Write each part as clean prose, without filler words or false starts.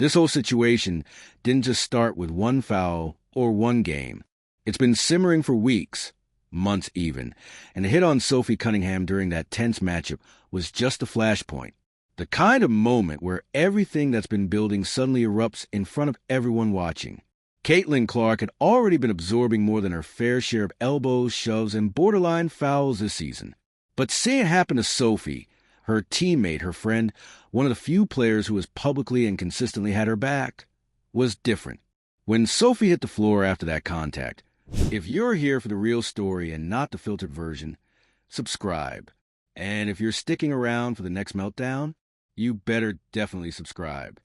This whole situation didn't just start with one foul or one game. It's been simmering for weeks, months even, and the hit on Sophie Cunningham during that tense matchup was just a flashpoint. The kind of moment where everything that's been building suddenly erupts in front of everyone watching. Caitlin Clark had already been absorbing more than her fair share of elbows, shoves, and borderline fouls this season. But seeing it happen to Sophie, her teammate, her friend, one of the few players who has publicly and consistently had her back, was different. When Sophie hit the floor after that contact, if you're here for the real story and not the filtered version, subscribe. And if you're sticking around for the next meltdown, you better definitely subscribe.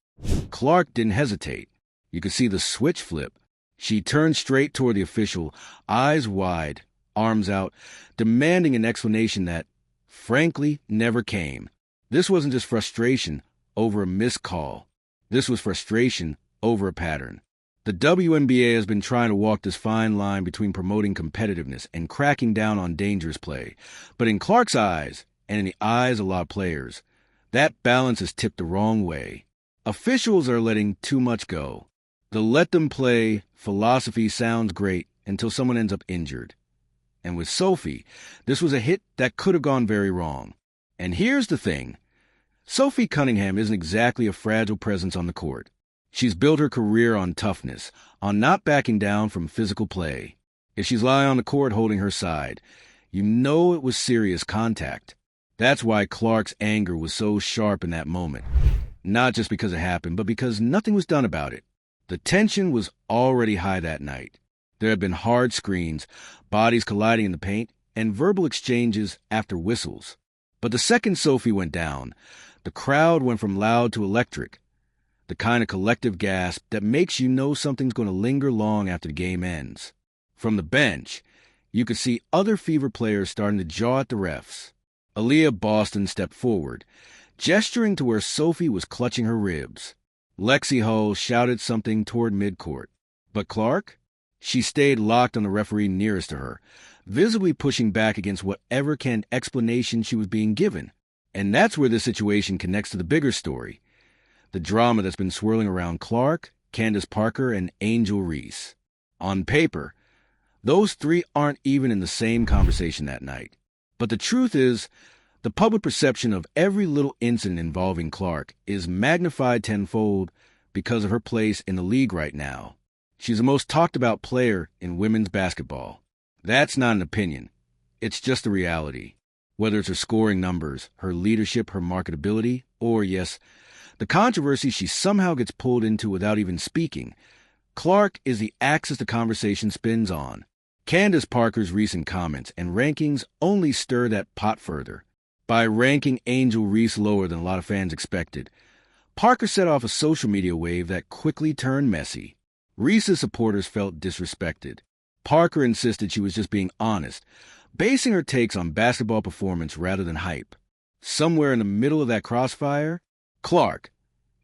Clark didn't hesitate. You could see the switch flip. She turned straight toward the official, eyes wide, arms out, demanding an explanation that, frankly, never came. This wasn't just frustration over a missed call. This was frustration over a pattern. The WNBA has been trying to walk this fine line between promoting competitiveness and cracking down on dangerous play. But in Clark's eyes, and in the eyes of a lot of players, that balance is tipped the wrong way. Officials are letting too much go. The let them play philosophy sounds great until someone ends up injured. And with Sophie, this was a hit that could have gone very wrong. And here's the thing. Sophie Cunningham isn't exactly a fragile presence on the court. She's built her career on toughness, on not backing down from physical play. If she's lying on the court holding her side, you know it was serious contact. That's why Clark's anger was so sharp in that moment. Not just because it happened, but because nothing was done about it. The tension was already high that night. There had been hard screens, bodies colliding in the paint, and verbal exchanges after whistles. But the second Sophie went down, the crowd went from loud to electric. The kind of collective gasp that makes you know something's going to linger long after the game ends. From the bench, you could see other Fever players starting to jaw at the refs. Aaliyah Boston stepped forward, gesturing to where Sophie was clutching her ribs. Lexi Hull shouted something toward midcourt. But Clark? She stayed locked on the referee nearest to her, visibly pushing back against whatever canned explanation she was being given. And that's where this situation connects to the bigger story. The drama that's been swirling around Clark, Candace Parker, and Angel Reese. On paper, those three aren't even in the same conversation that night. But the truth is, the public perception of every little incident involving Clark is magnified tenfold because of her place in the league right now. She's the most talked about player in women's basketball. That's not an opinion. It's just a reality. Whether it's her scoring numbers, her leadership, her marketability, or, yes, the controversy she somehow gets pulled into without even speaking, Clark is the axis the conversation spins on. Candace Parker's recent comments and rankings only stir that pot further. By ranking Angel Reese lower than a lot of fans expected, Parker set off a social media wave that quickly turned messy. Reese's supporters felt disrespected. Parker insisted she was just being honest, basing her takes on basketball performance rather than hype. Somewhere in the middle of that crossfire, Clark,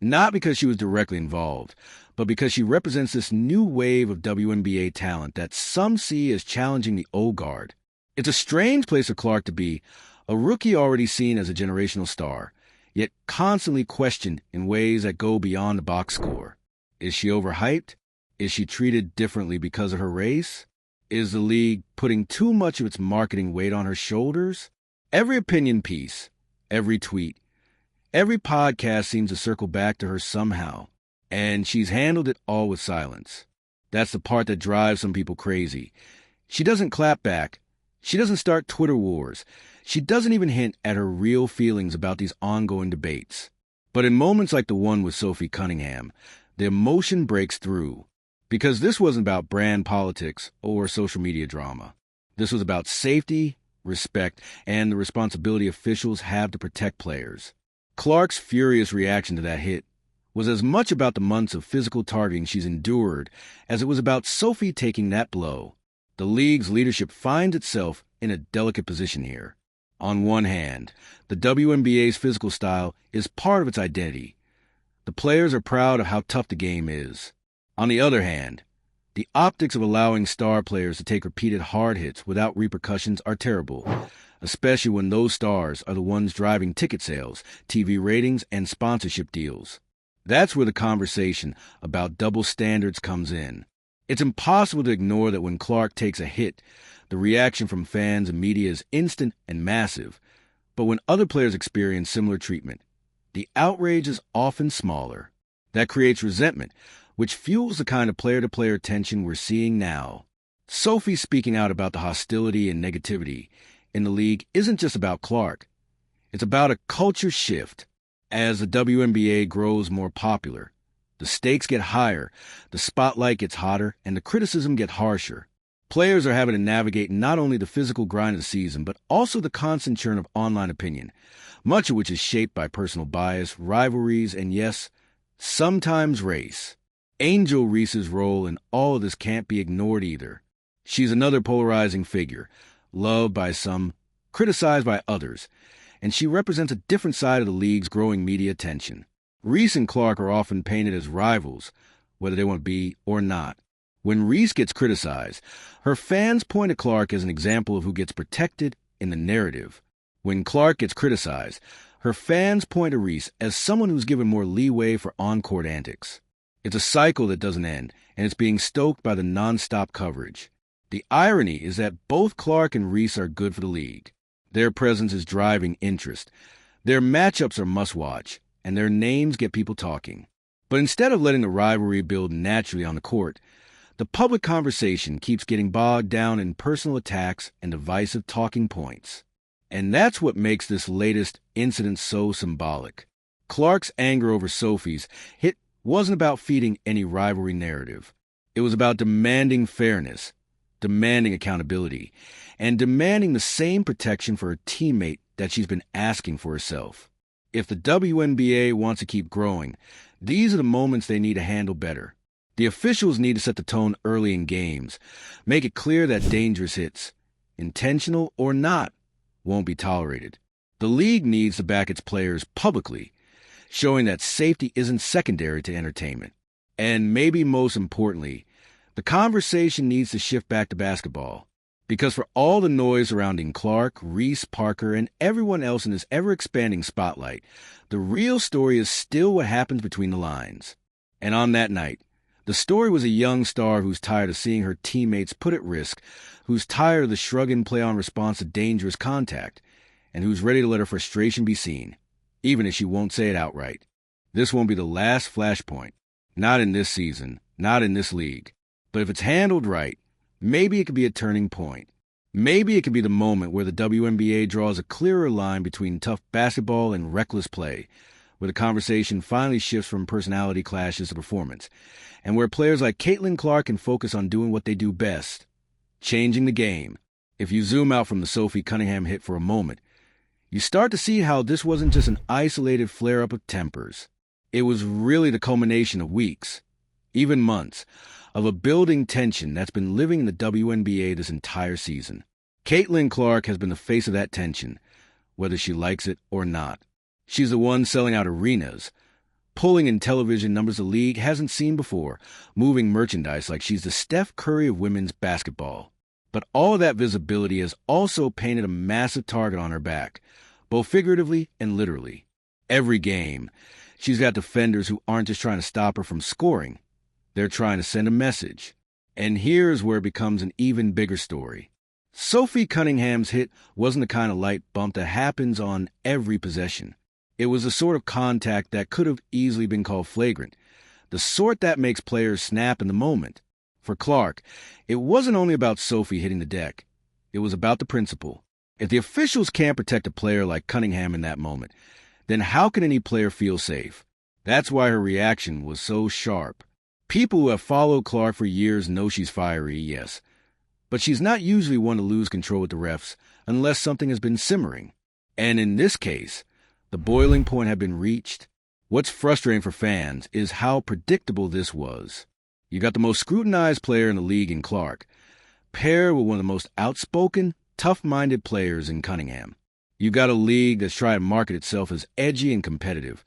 not because she was directly involved, but because she represents this new wave of WNBA talent that some see as challenging the old guard. It's a strange place for Clark to be, a rookie already seen as a generational star, yet constantly questioned in ways that go beyond the box score. Is she overhyped? Is she treated differently because of her race? Is the league putting too much of its marketing weight on her shoulders? Every opinion piece, every tweet, every podcast seems to circle back to her somehow, and she's handled it all with silence. That's the part that drives some people crazy. She doesn't clap back. She doesn't start Twitter wars. She doesn't even hint at her real feelings about these ongoing debates. But in moments like the one with Sophie Cunningham, the emotion breaks through. Because this wasn't about brand politics or social media drama. This was about safety, respect, and the responsibility officials have to protect players. Clark's furious reaction to that hit was as much about the months of physical targeting she's endured as it was about Sophie taking that blow. The league's leadership finds itself in a delicate position here. On one hand, the WNBA's physical style is part of its identity. The players are proud of how tough the game is. On the other hand, the optics of allowing star players to take repeated hard hits without repercussions are terrible, especially when those stars are the ones driving ticket sales, TV ratings, and sponsorship deals. That's where the conversation about double standards comes in. It's impossible to ignore that when Clark takes a hit, the reaction from fans and media is instant and massive. But when other players experience similar treatment, the outrage is often smaller. That creates resentment, which fuels the kind of player-to-player tension we're seeing now. Sophie speaking out about the hostility and negativity in the league isn't just about Clark. It's about a culture shift. As the WNBA grows more popular, the stakes get higher, the spotlight gets hotter, and the criticism gets harsher. Players are having to navigate not only the physical grind of the season, but also the constant churn of online opinion, much of which is shaped by personal bias, rivalries, and yes, sometimes race. Angel Reese's role in all of this can't be ignored either. She's another polarizing figure, loved by some, criticized by others, and she represents a different side of the league's growing media attention. Reese and Clark are often painted as rivals, whether they want to be or not. When Reese gets criticized, her fans point to Clark as an example of who gets protected in the narrative. When Clark gets criticized, her fans point to Reese as someone who's given more leeway for on-court antics. It's a cycle that doesn't end, and it's being stoked by the non-stop coverage. The irony is that both Clark and Reese are good for the league. Their presence is driving interest. Their matchups are must-watch, and their names get people talking. But instead of letting the rivalry build naturally on the court, the public conversation keeps getting bogged down in personal attacks and divisive talking points. And that's what makes this latest incident so symbolic. Clark's anger over Sophie's hit wasn't about feeding any rivalry narrative. It was about demanding fairness, demanding accountability, and demanding the same protection for her teammate that she's been asking for herself. If the WNBA wants to keep growing, these are the moments they need to handle better. The officials need to set the tone early in games, make it clear that dangerous hits, intentional or not, won't be tolerated. The league needs to back its players publicly, showing that safety isn't secondary to entertainment. And maybe most importantly, the conversation needs to shift back to basketball. Because for all the noise surrounding Clark, Reese, Parker, and everyone else in this ever-expanding spotlight, the real story is still what happens between the lines. And on that night, the story was a young star who's tired of seeing her teammates put at risk, who's tired of the shrug-and play-on response to dangerous contact, and who's ready to let her frustration be seen, even if she won't say it outright. This won't be the last flashpoint. Not in this season, not in this league. But if it's handled right, maybe it could be a turning point. Maybe it could be the moment where the WNBA draws a clearer line between tough basketball and reckless play, where the conversation finally shifts from personality clashes to performance, and where players like Caitlin Clark can focus on doing what they do best, changing the game. If you zoom out from the Sophie Cunningham hit for a moment, you start to see how this wasn't just an isolated flare-up of tempers. It was really the culmination of weeks, even months, of a building tension that's been living in the WNBA this entire season. Caitlin Clark has been the face of that tension, whether she likes it or not. She's the one selling out arenas, pulling in television numbers the league hasn't seen before, moving merchandise like she's the Steph Curry of women's basketball. But all of that visibility has also painted a massive target on her back, both figuratively and literally. Every game, she's got defenders who aren't just trying to stop her from scoring. They're trying to send a message. And here's where it becomes an even bigger story. Sophie Cunningham's hit wasn't the kind of light bump that happens on every possession. It was the sort of contact that could have easily been called flagrant, the sort that makes players snap in the moment. For Clark, it wasn't only about Sophie hitting the deck. It was about the principle. If the officials can't protect a player like Cunningham in that moment, then how can any player feel safe? That's why her reaction was so sharp. People who have followed Clark for years know she's fiery, yes, but she's not usually one to lose control with the refs unless something has been simmering. And in this case, the boiling point had been reached. What's frustrating for fans is how predictable this was. You got the most scrutinized player in the league in Clark, paired with one of the most outspoken, tough-minded players in Cunningham. You got a league that's trying to market itself as edgy and competitive,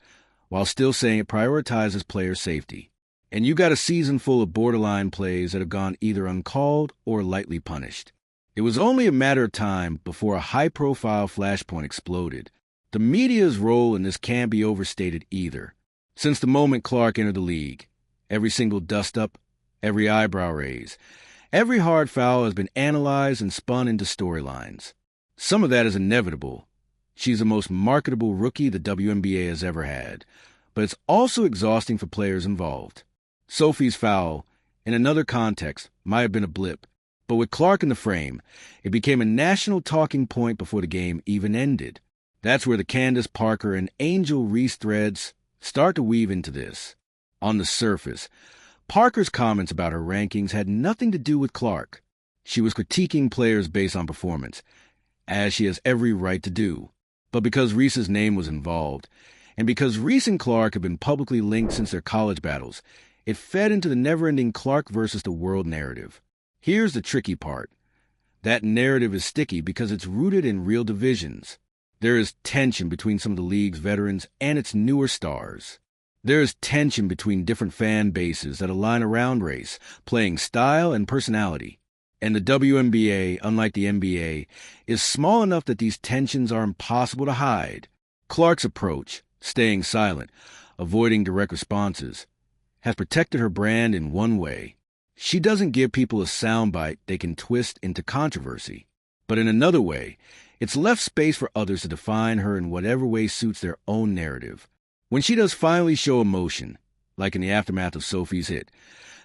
while still saying it prioritizes player safety. And you got a season full of borderline plays that have gone either uncalled or lightly punished. It was only a matter of time before a high-profile flashpoint exploded. The media's role in this can't be overstated either. Since the moment Clark entered the league, every single dust-up, every eyebrow raise, every hard foul has been analyzed and spun into storylines. Some of that is inevitable. She's the most marketable rookie the WNBA has ever had, but it's also exhausting for players involved. Sophie's foul, in another context, might have been a blip, but with Clark in the frame, it became a national talking point before the game even ended. That's where the Candace Parker and Angel Reese threads start to weave into this. On the surface, Parker's comments about her rankings had nothing to do with Clark. She was critiquing players based on performance, as she has every right to do. But because Reese's name was involved, and because Reese and Clark have been publicly linked since their college battles, it fed into the never-ending Clark versus the world narrative. Here's the tricky part. That narrative is sticky because it's rooted in real divisions. There is tension between some of the league's veterans and its newer stars. There is tension between different fan bases that align around race, playing style, and personality. And the WNBA, unlike the NBA, is small enough that these tensions are impossible to hide. Clark's approach, staying silent, avoiding direct responses, has protected her brand in one way. She doesn't give people a soundbite they can twist into controversy. But in another way, it's left space for others to define her in whatever way suits their own narrative. When she does finally show emotion, like in the aftermath of Sophie's hit,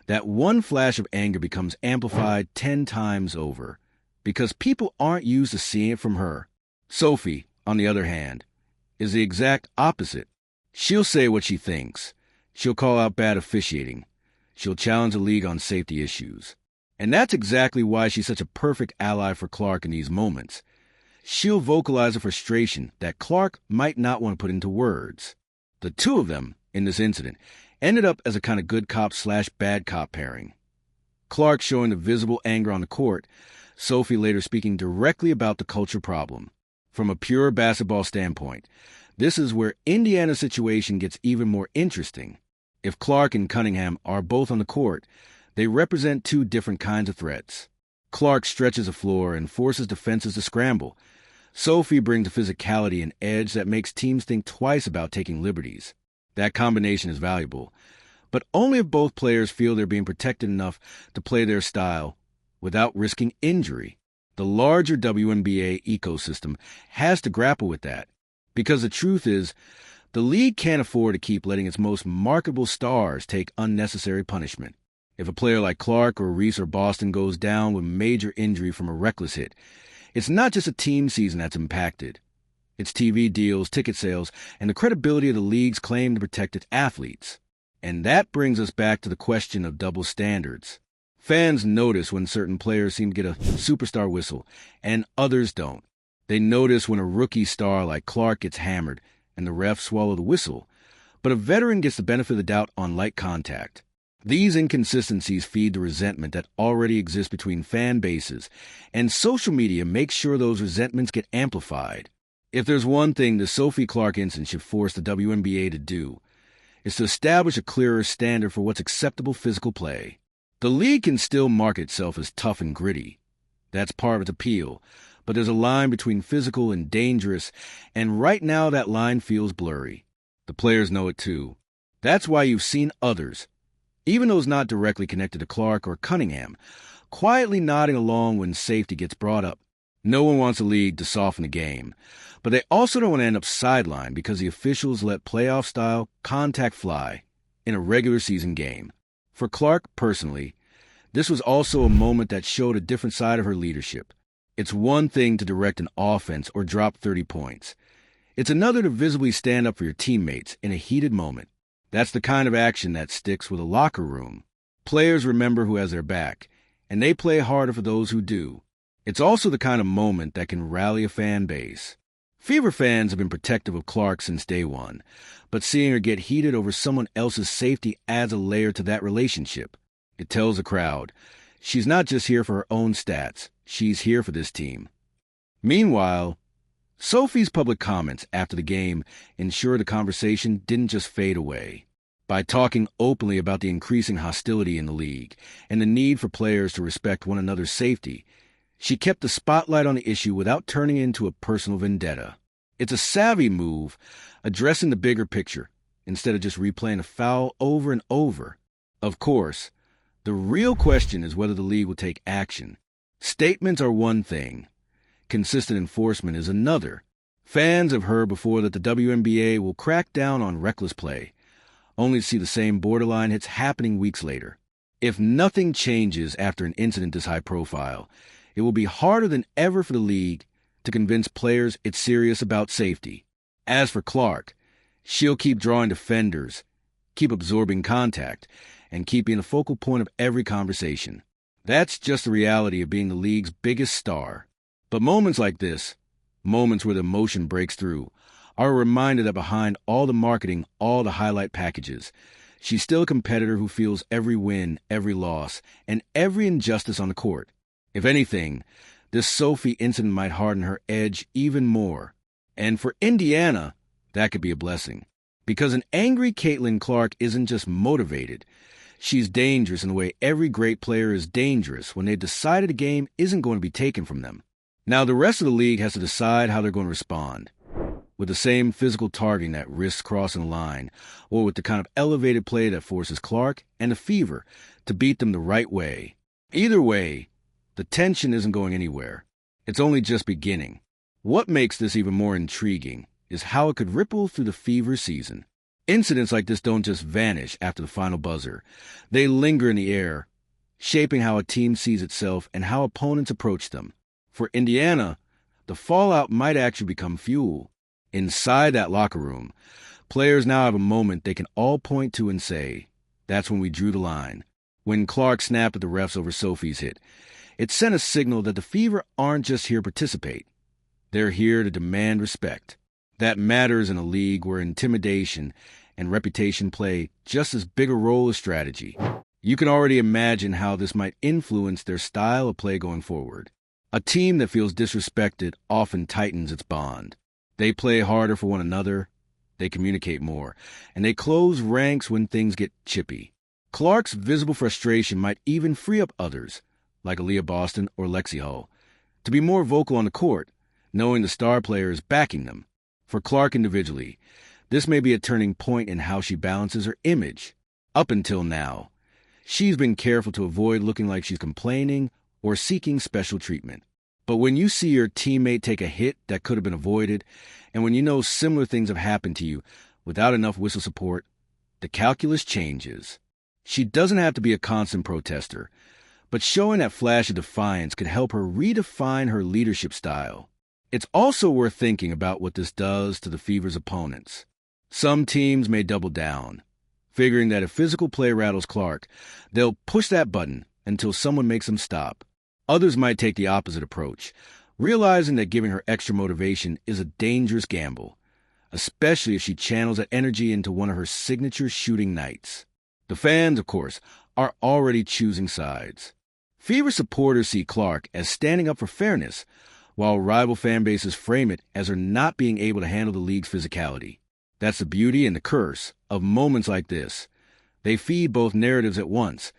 that one flash of anger becomes amplified 10 times over, because people aren't used to seeing it from her. Sophie, on the other hand, is the exact opposite. She'll say what she thinks. She'll call out bad officiating. She'll challenge the league on safety issues. And that's exactly why she's such a perfect ally for Clark in these moments. She'll vocalize a frustration that Clark might not want to put into words. The two of them, in this incident, ended up as a kind of good cop/bad cop pairing. Clark showing the visible anger on the court, Sophie later speaking directly about the culture problem. From a pure basketball standpoint, this is where Indiana's situation gets even more interesting. If Clark and Cunningham are both on the court, they represent two different kinds of threats. Clark stretches the floor and forces defenses to scramble. Sophie brings a physicality and edge that makes teams think twice about taking liberties. That combination is valuable, but only if both players feel they're being protected enough to play their style without risking injury. The larger WNBA ecosystem has to grapple with that, because the truth is, the league can't afford to keep letting its most marketable stars take unnecessary punishment. If a player like Clark or Reese or Boston goes down with major injury from a reckless hit, it's not just a team season that's impacted. It's TV deals, ticket sales, and the credibility of the league's claim to protect its athletes. And that brings us back to the question of double standards. Fans notice when certain players seem to get a superstar whistle, and others don't. They notice when a rookie star like Clark gets hammered, and the refs swallow the whistle, but a veteran gets the benefit of the doubt on light contact. These inconsistencies feed the resentment that already exists between fan bases, and social media makes sure those resentments get amplified. If there's one thing the Sophie Clark incident should force the WNBA to do, it's to establish a clearer standard for what's acceptable physical play. The league can still market itself as tough and gritty. That's part of its appeal, but there's a line between physical and dangerous, and right now that line feels blurry. The players know it too. That's why you've seen others, even those not directly connected to Clark or Cunningham, quietly nodding along when safety gets brought up. No one wants the league to soften the game, but they also don't want to end up sidelined because the officials let playoff-style contact fly in a regular season game. For Clark, personally, this was also a moment that showed a different side of her leadership. It's one thing to direct an offense or drop 30 points. It's another to visibly stand up for your teammates in a heated moment. That's the kind of action that sticks with a locker room. Players remember who has their back, and they play harder for those who do. It's also the kind of moment that can rally a fan base. Fever fans have been protective of Clark since day one, but seeing her get heated over someone else's safety adds a layer to that relationship. It tells the crowd, she's not just here for her own stats, she's here for this team. Meanwhile, Sophie's public comments after the game ensured the conversation didn't just fade away. By talking openly about the increasing hostility in the league and the need for players to respect one another's safety, she kept the spotlight on the issue without turning it into a personal vendetta. It's a savvy move, addressing the bigger picture, instead of just replaying a foul over and over. Of course, the real question is whether the league will take action. Statements are one thing. Consistent enforcement is another. Fans have heard before that the WNBA will crack down on reckless play, only to see the same borderline hits happening weeks later. If nothing changes after an incident this high profile, it will be harder than ever for the league to convince players it's serious about safety. As for Clark, she'll keep drawing defenders, keep absorbing contact, and keep being the focal point of every conversation. That's just the reality of being the league's biggest star. But moments like this, moments where the emotion breaks through, are a reminder that behind all the marketing, all the highlight packages, she's still a competitor who feels every win, every loss, and every injustice on the court. If anything, this Sophie incident might harden her edge even more. And for Indiana, that could be a blessing. Because an angry Caitlin Clark isn't just motivated. She's dangerous in the way every great player is dangerous when they've decided a game isn't going to be taken from them. Now, the rest of the league has to decide how they're going to respond. With the same physical targeting that risks crossing the line, or with the kind of elevated play that forces Clark and the Fever to beat them the right way. Either way, the tension isn't going anywhere. It's only just beginning. What makes this even more intriguing is how it could ripple through the Fever season. Incidents like this don't just vanish after the final buzzer. They linger in the air, shaping how a team sees itself and how opponents approach them. For Indiana, the fallout might actually become fuel. Inside that locker room, players now have a moment they can all point to and say, that's when we drew the line. When Clark snapped at the refs over Sophie's hit, it sent a signal that the Fever aren't just here to participate. They're here to demand respect. That matters in a league where intimidation and reputation play just as big a role as strategy. You can already imagine how this might influence their style of play going forward. A team that feels disrespected often tightens its bond. They play harder for one another, they communicate more, and they close ranks when things get chippy. Clark's visible frustration might even free up others, like Aaliyah Boston or Lexi Hull, to be more vocal on the court, knowing the star player is backing them. For Clark individually, this may be a turning point in how she balances her image. Up until now, she's been careful to avoid looking like she's complaining or seeking special treatment. But when you see your teammate take a hit that could have been avoided, and when you know similar things have happened to you without enough whistle support, the calculus changes. She doesn't have to be a constant protester, but showing that flash of defiance could help her redefine her leadership style. It's also worth thinking about what this does to the Fever's opponents. Some teams may double down, figuring that if physical play rattles Clark, they'll push that button until someone makes them stop. Others might take the opposite approach, realizing that giving her extra motivation is a dangerous gamble, especially if she channels that energy into one of her signature shooting nights. The fans, of course, are already choosing sides. Fever supporters see Clark as standing up for fairness, while rival fan bases frame it as her not being able to handle the league's physicality. That's the beauty and the curse of moments like this. They feed both narratives at once,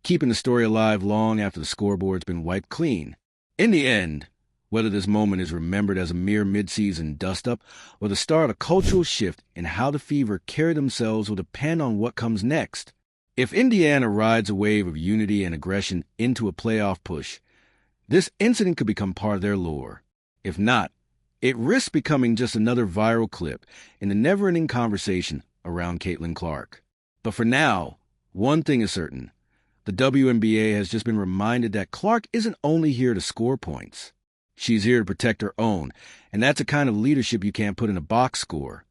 keeping the story alive long after the scoreboard's been wiped clean. In the end, whether this moment is remembered as a mere mid-season dust-up or the start of a cultural shift in how the Fever carry themselves will depend on what comes next. If Indiana rides a wave of unity and aggression into a playoff push, this incident could become part of their lore. If not, it risks becoming just another viral clip in the never-ending conversation around Caitlin Clark. But for now, one thing is certain. The WNBA has just been reminded that Clark isn't only here to score points. She's here to protect her own, and that's a kind of leadership you can't put in a box score.